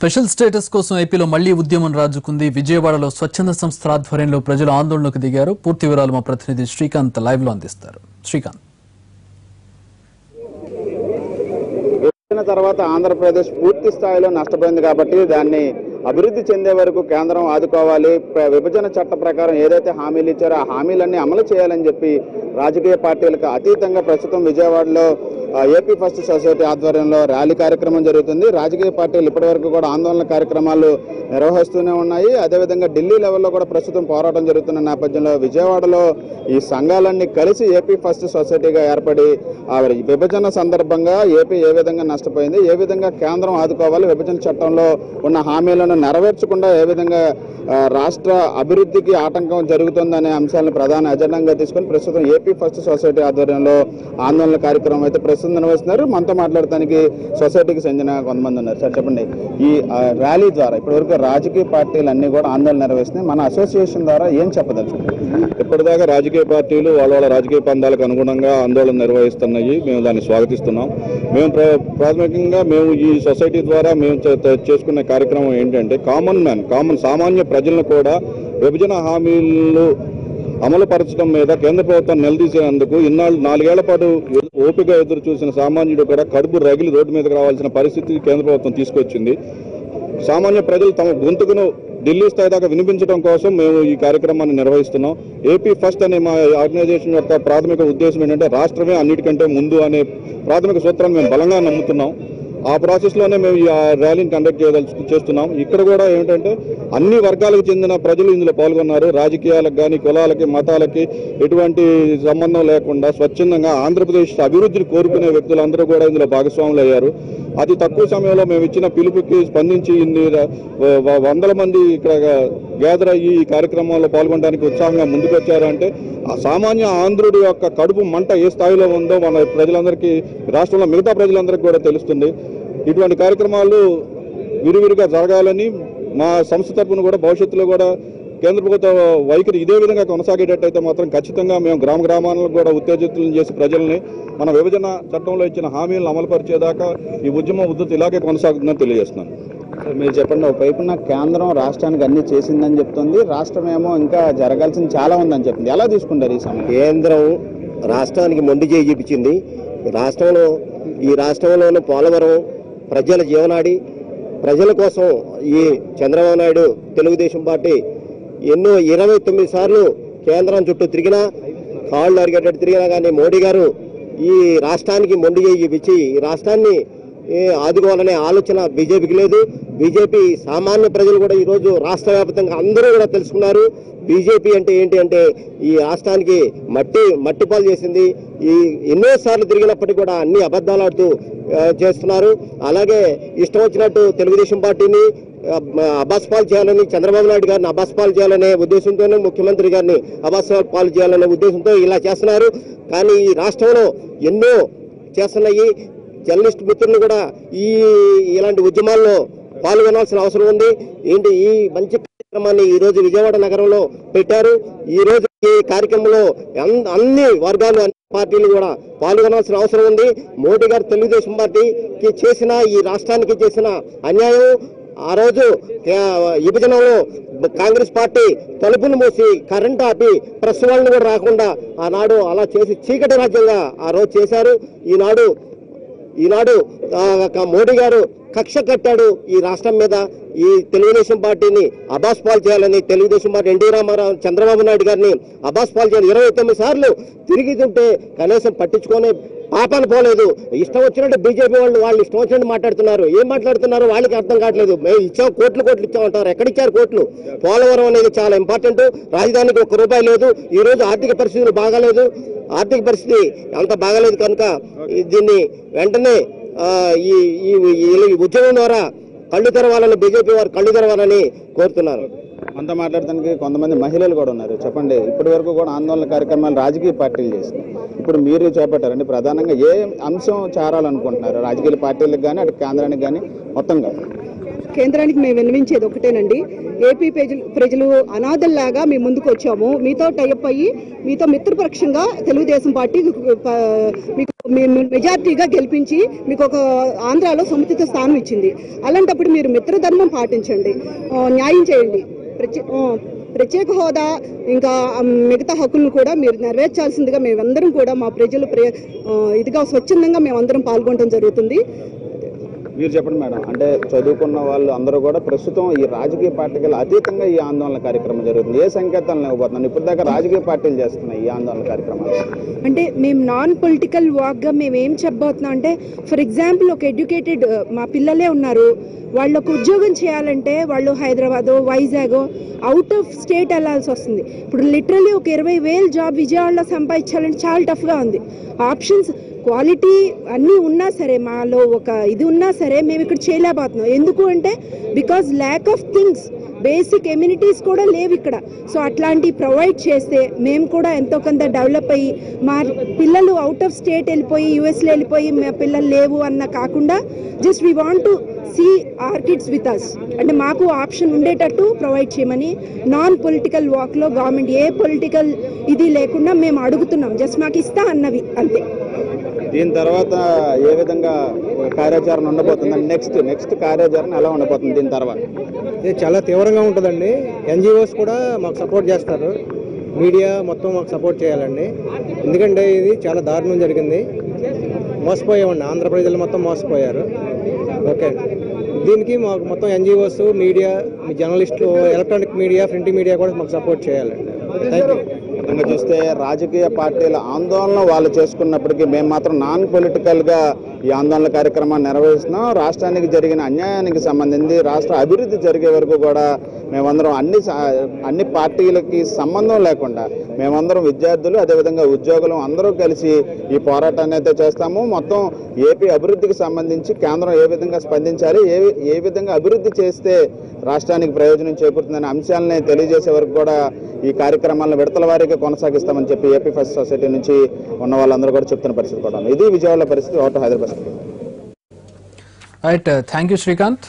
Special status కోసం ఏపీలో మళ్లీ ఉద్యమం రాజుకుంది. విజయవాడలో స్వచ్ఛంద సంస్థల ఆధ్వర్యంలో ప్రజలు ఆందోళనకు దిగారు. పూర్తి వివరాలు మా ప్రతినిధి శ్రీకాంత్ లైవ్ లో అందిస్తారు. శ్రీకాంత్, తర్వాత ఆంధ్రప్రదేశ్ పూర్తి స్థాయిలో నష్టపోయింది కాబట్టి దాన్ని అభివృద్ధి చెందే వరకు కేంద్రం ఆదుకోవాలి. విభజన చట్ట ప్రకారం ఏదైతే హామీలు ఇచ్చారో ఆ హామీలన్నీ అమలు చేయాలని చెప్పి రాజకీయ పార్టీలకు అతీతంగా ప్రస్తుతం విజయవాడలో ఏపీ ఫస్ట్ సొసైటీ ఆధ్వర్యంలో ర్యాలీ కార్యక్రమం జరుగుతుంది. రాజకీయ పార్టీలు ఇప్పటి వరకు కూడా ఆందోళన కార్యక్రమాలు నిర్వహిస్తూనే ఉన్నాయి. అదేవిధంగా ఢిల్లీ లెవెల్లో కూడా ప్రస్తుతం పోరాటం జరుగుతున్న నేపథ్యంలో విజయవాడలో ఈ సంఘాలన్నీ కలిసి ఏపీ ఫస్ట్ సొసైటీగా ఏర్పడి విభజన సందర్భంగా ఏపీ ఏ విధంగా నష్టపోయింది, ఏ విధంగా కేంద్రం ఆదుకోవాలి, విభజన చట్టంలో ఉన్న హామీలను నెరవేర్చకుండా ఏ విధంగా రాష్ట్ర అభివృద్ధికి ఆటంకం జరుగుతుందనే అంశాలను ప్రధాన ఎజెండాగా తీసుకొని ప్రస్తుతం ఏపీ ఫస్ట్ సొసైటీ ఆధ్వర్యంలో ఆందోళన కార్యక్రమం అయితే ప్రస్తుతం నిర్వహిస్తున్నారు. మనతో మాట్లాడటానికి సొసైటీకి చెందిన కొంతమంది ఉన్నారు. సార్ చెప్పండి, ఈ ర్యాలీ ద్వారా ఇప్పటివరకు రాజకీయ పార్టీలు అన్ని కూడా ఆందోళన నిర్వహిస్తున్నాయి. మన అసోసియేషన్ ద్వారా ఏం చెప్పదలుచుకుంటారు? ఇప్పటిదాకా రాజకీయ పార్టీలు వాళ్ళ రాజకీయ పందాలకు అనుగుణంగా ఆందోళన నిర్వహిస్తున్నాయి. మేము దాన్ని స్వాగతిస్తున్నాం. మేము ప్రాథమికంగా ఈ సొసైటీ ద్వారా మేము చేసుకునే కార్యక్రమం ఏంటంటే సామాన్య ప్రజలను కూడా విభజన హామీలు అమలుపరచడం మీద కేంద్ర ప్రభుత్వం నిలదీసేందుకు ఇన్నాళ్ళు 4 ఏళ్ల పాటు ఓపిక ఎదురు చూసిన సామాన్యుడు కూడా కడుపు రగిలి రోడ్డు మీదకి రావాల్సిన పరిస్థితి కేంద్ర ప్రభుత్వం తీసుకొచ్చింది. సామాన్య ప్రజలు తమ గొంతుకును ఢిల్లీ స్థాయి దాకా వినిపించడం కోసం మేము ఈ కార్యక్రమాన్ని నిర్వహిస్తున్నాం. ఏపీ ఫస్ట్ అనే మా ఆర్గనైజేషన్ యొక్క ప్రాథమిక ఉద్దేశం ఏంటంటే రాష్ట్రమే అన్నిటికంటే ముందు అనే ప్రాథమిక సూత్రాన్ని మేము బలంగా నమ్ముతున్నాం. ఆ ప్రాసెస్లోనే మేము ఈ ర్యాలీని కండక్ట్ చేస్తున్నాం. ఇక్కడ కూడా ఏమిటంటే అన్ని వర్గాలకు చెందిన ప్రజలు ఇందులో పాల్గొన్నారు. రాజకీయాలకు కానీ కులాలకి మతాలకి ఎటువంటి సంబంధం లేకుండా స్వచ్ఛందంగా ఆంధ్రప్రదేశ్ అభివృద్ధిని కోరుకునే వ్యక్తులందరూ కూడా ఇందులో భాగస్వాములు అయ్యారు. అతి తక్కువ సమయంలో మేము ఇచ్చిన పిలుపుకి స్పందించి ఇన్ని వందల మంది ఇక్కడ గ్యాదర్ అయ్యి ఈ కార్యక్రమంలో పాల్గొనడానికి ఉత్సాహంగా ముందుకు వచ్చారంటే ఆ సామాన్య ఆంధ్రుడి యొక్క కడుపు మంట ఏ స్థాయిలో ఉందో మన ప్రజలందరికీ, రాష్ట్రంలో మిగతా ప్రజలందరికీ కూడా తెలుస్తుంది. ఇటువంటి కార్యక్రమాలు విరివిరిగా జరగాలని మా సంస్థ తరఫున కూడా భవిష్యత్తులో కూడా కేంద్ర ప్రభుత్వ వైఖరి ఇదే విధంగా కొనసాగేటట్టయితే మాత్రం ఖచ్చితంగా మేము గ్రామాలకు కూడా ఉత్తేజితులను చేసి ప్రజల్ని మన విభజన చట్టంలో ఇచ్చిన హామీలను అమలుపరిచేదాకా ఈ ఉద్యమం ఉద్ధృతి ఇలాగే కొనసాగుతుందని తెలియజేస్తున్నాను. మీరు చెప్పండి, ఒకవైపున కేంద్రం రాష్ట్రానికి అన్ని చేసిందని చెప్తుంది, రాష్ట్రం ఏమో ఇంకా జరగాల్సింది చాలా ఉందని చెప్తుంది. ఎలా తీసుకుంటారు ఈ సమయం? కేంద్రం రాష్ట్రానికి మొండి చేయి చూపించింది. ఈ రాష్ట్రంలోని పోలవరం ప్రజల జీవనాడి, ప్రజల కోసం ఈ చంద్రబాబు నాయుడు తెలుగుదేశం పార్టీ ఎన్నో 29 సార్లు కేంద్రం చుట్టూ తిరిగినా, కాళ్ళు అరిగేటట్టు తిరిగినా కానీ మోడీ గారు ఈ రాష్ట్రానికి మొండి చేయి చూపించి ఈ రాష్ట్రాన్ని ఆదుకోవాలనే ఆలోచన బీజేపీకి లేదు. బీజేపీ సామాన్య ప్రజలు కూడా ఈరోజు రాష్ట్ర వ్యాప్తంగా అందరూ కూడా తెలుసుకున్నారు బీజేపీ అంటే ఏంటి అంటే ఈ రాష్ట్రానికి మట్టిపాలు చేసింది. ఈ ఎన్నోసార్లు తిరిగినప్పటికీ కూడా అన్ని అబద్ధాలు ఆడుతూ చేస్తున్నారు. అలాగే ఇష్టం వచ్చినట్టు తెలుగుదేశం పార్టీని అబాస్పాలు చేయాలని, చంద్రబాబు నాయుడు గారిని అబాస్పాలు చేయాలనే ఉద్దేశంతోనే, ముఖ్యమంత్రి గారిని అబాస్పాలు చేయాలనే ఉద్దేశంతో ఇలా చేస్తున్నారు. కానీ ఈ రాష్ట్రంలో ఎన్నో చేస్తున్నాయి. జర్నలిస్ట్ మిత్రులు కూడా ఇలాంటి ఉద్యమాల్లో పాల్గొనాల్సిన అవసరం ఉంది. ఈ మంచి కార్యక్రమాన్ని ఈ రోజు విజయవాడ నగరంలో పెట్టారు. ఈ రోజు ఈ కార్యక్రమంలో అన్ని వర్గాలు, అన్ని పార్టీలు కూడా పాల్గొనాల్సిన అవసరం ఉంది. మోడీ గారు తెలుగుదేశం పార్టీకి చేసిన, ఈ రాష్ట్రానికి చేసిన అన్యాయం, ఆ రోజు విభజనలో కాంగ్రెస్ పార్టీ తలుపులు మూసి కరెంటు ఆపి ప్రెస్ వాళ్ళని కూడా రాకుండా ఆనాడు అలా చేసి చీకటి రాజ్యంగా ఆ రోజు చేశారు. ఈనాడు మోడీ గారు కక్ష కట్టాడు ఈ రాష్ట్రం మీద. ఈ తెలుగుదేశం పార్టీని అబాస్పాలు చేయాలని, తెలుగుదేశం పార్టీ ఎన్టీ రామారావు, చంద్రబాబు నాయుడు గారిని అబాస్పాలు చేయాలి. 29 సార్లు తిరిగి తింటే కనీసం పట్టించుకొని పాపాలు పోలేదు. ఇష్టం వచ్చినట్టు బీజేపీ వాళ్ళు ఇష్టం వచ్చినట్టు మాట్లాడుతున్నారు. ఏం మాట్లాడుతున్నారు వాళ్ళకి అర్థం కావట్లేదు. మేము ఇచ్చాం, కోట్లు ఇచ్చామంటారు. ఎక్కడిచ్చారు కోట్లు? పోలవరం అనేది చాలా ఇంపార్టెంట్. రాజధానికి ₹1 లేదు. ఈ రోజు ఆర్థిక పరిస్థితులు బాగాలేదు. ఆర్థిక పరిస్థితి అంత బాగాలేదు కనుక దీన్ని వెంటనే ఈ ఉద్యమం ద్వారా కళ్ళు తెరవాలని, బీజేపీ వారు కళ్ళు తెరవాలని కోరుతున్నారు. అంతా మాట్లాడటానికి కొంతమంది మహిళలు కూడా ఉన్నారు. చెప్పండి, ఇప్పటి వరకు కూడా ఆందోళన కార్యక్రమాలు రాజకీయ పార్టీలు చేసినాయి, ఇప్పుడు మీరు చేపట్టారండి. ప్రధానంగా ఏ అంశం చేరాలనుకుంటున్నారు? రాజకీయ పార్టీలకు కానీ, అటు కేంద్రానికి కానీ, మొత్తంగా కేంద్రానికి మేము విన్నవించేది ఒకటేనండి. ఏపీ ప్రజలు అనాథల్లాగా మీ ముందుకు వచ్చాము. మీతో టైఅప్ అయ్యి మీతో మిత్రపక్షంగా తెలుగుదేశం పార్టీ మీకు మేము మెజార్టీగా గెలిపించి మీకు ఒక ఆంధ్రాలో సముచిత స్థానం ఇచ్చింది. అలాంటప్పుడు మీరు మిత్రధర్మం పాటించండి, న్యాయం చేయండి. ప్రత్యేక హోదా ఇంకా మిగతా హక్కులను కూడా మీరు నెరవేర్చాల్సిందిగా మేమందరం కూడా మా ప్రజలు ఇదిగా స్వచ్ఛందంగా మేమందరం పాల్గొనడం జరుగుతుంది. మీరు చెప్పండి మేడం, అంటే చదువుకున్న వాళ్ళు అందరూ కూడా ప్రస్తుతం ఈ రాజకీయ పార్టీలకు అతీతంగా ఈ ఆందోళన కార్యక్రమం జరుగుతుంది. ఏ సంకేతాలను ఇవ్వబోతున్నాను? ఇప్పుడు దాకా రాజకీయ పార్టీలు చేస్తున్నాయి ఈ ఆందోళన కార్యక్రమాలు. అంటే మేము నాన్ పొలిటికల్ వాక్గా మేము ఏం చెప్పబోతున్నాం అంటే, ఫర్ ఎగ్జాంపుల్ ఒక ఎడ్యుకేటెడ్ మా పిల్లలే ఉన్నారు, వాళ్ళకు ఉద్యోగం చేయాలంటే వాళ్ళు హైదరాబాదో వైజాగో అవుట్ ఆఫ్ స్టేట్ వెళ్ళాల్సి వస్తుంది. ఇప్పుడు లిటరలీ ఒక 20,000 జాబ్ విజయవాడలో సంపాదించాలంటే చాలా టఫ్గా ఉంది. ఆప్షన్స్ క్వాలిటీ అన్నీ ఉన్నా సరే, మాలో ఒక ఇది ఉన్నా సరే మేము ఇక్కడ చేయలేకపోతున్నాం. ఎందుకు అంటే because lack of things, basic amenities కూడా లేవు ఇక్కడ. సో అట్లాంటివి ప్రొవైడ్ చేస్తే మేము కూడా ఎంతో కొంత డెవలప్ అయ్యి, మా పిల్లలు అవుట్ ఆఫ్ స్టేట్ వెళ్ళిపోయి యూఎస్లో వెళ్ళిపోయి మా పిల్లలు లేవు అన్న కాకుండా just we want to see our kids with us. అంటే మాకు ఆప్షన్ ఉండేటట్టు ప్రొవైడ్ చేయమని నాన్ పొలిటికల్ వాక్లో గవర్నమెంట్ ఏ పొలిటికల్ ఇది లేకుండా మేము అడుగుతున్నాం. జస్ట్ మాకు ఇస్తా అన్నవి అంతే. దీని తర్వాత ఏ విధంగా కార్యాచరణ ఉండబోతుందండి? నెక్స్ట్ కార్యాచరణ ఎలా ఉండబోతుంది దీని తర్వాత? ఇది చాలా తీవ్రంగా ఉంటుందండి. ఎన్జిఓస్ కూడా మాకు సపోర్ట్ చేస్తారు, మీడియా మొత్తం మాకు సపోర్ట్ చేయాలండి. ఎందుకంటే ఇది చాలా దారుణం జరిగింది, మోసపోయామండి, ఆంధ్ర ప్రజలు మొత్తం మోసపోయారు. ఓకే, దీనికి మాకు మొత్తం ఎన్జిఓస్, మీడియా, జర్నలిస్టులు, ఎలక్ట్రానిక్ మీడియా, ప్రింట్ మీడియా కూడా మాకు సపోర్ట్ చేయాలండి. Thank you. విధంగా చూస్తే రాజకీయ పార్టీల ఆందోళన వాళ్ళు చేసుకున్నప్పటికీ మేము మాత్రం నాన్ పొలిటికల్గా ఈ ఆందోళన కార్యక్రమాన్ని నిర్వహిస్తున్నాం. రాష్ట్రానికి జరిగిన అన్యాయానికి సంబంధించి రాష్ట్ర అభివృద్ధి జరిగే వరకు కూడా మేమందరం అన్ని పార్టీలకి సంబంధం లేకుండా మేమందరం విద్యార్థులు, అదేవిధంగా ఉద్యోగులు అందరూ కలిసి ఈ పోరాటాన్ని అయితే చేస్తాము. మొత్తం ఏపీ అభివృద్ధికి సంబంధించి కేంద్రం ఏ విధంగా స్పందించాలి, ఏ విధంగా అభివృద్ధి చేస్తే రాష్ట్రానికి ప్రయోజనం చేకూరుతుందనే అంశాలని తెలియజేసే వరకు కూడా ఈ కార్యక్రమాలను విడతల వారీగా కొనసాగిస్తామని చెప్పి ఏపీ ఫస్ట్ సొసైటీ నుంచి ఉన్న వాళ్ళందరూ కూడా చెప్తున్న పరిస్థితి కూడా. ఇది విజయవాడ పరిస్థితి. Out Hyderabad. Right, thank you Srikanth.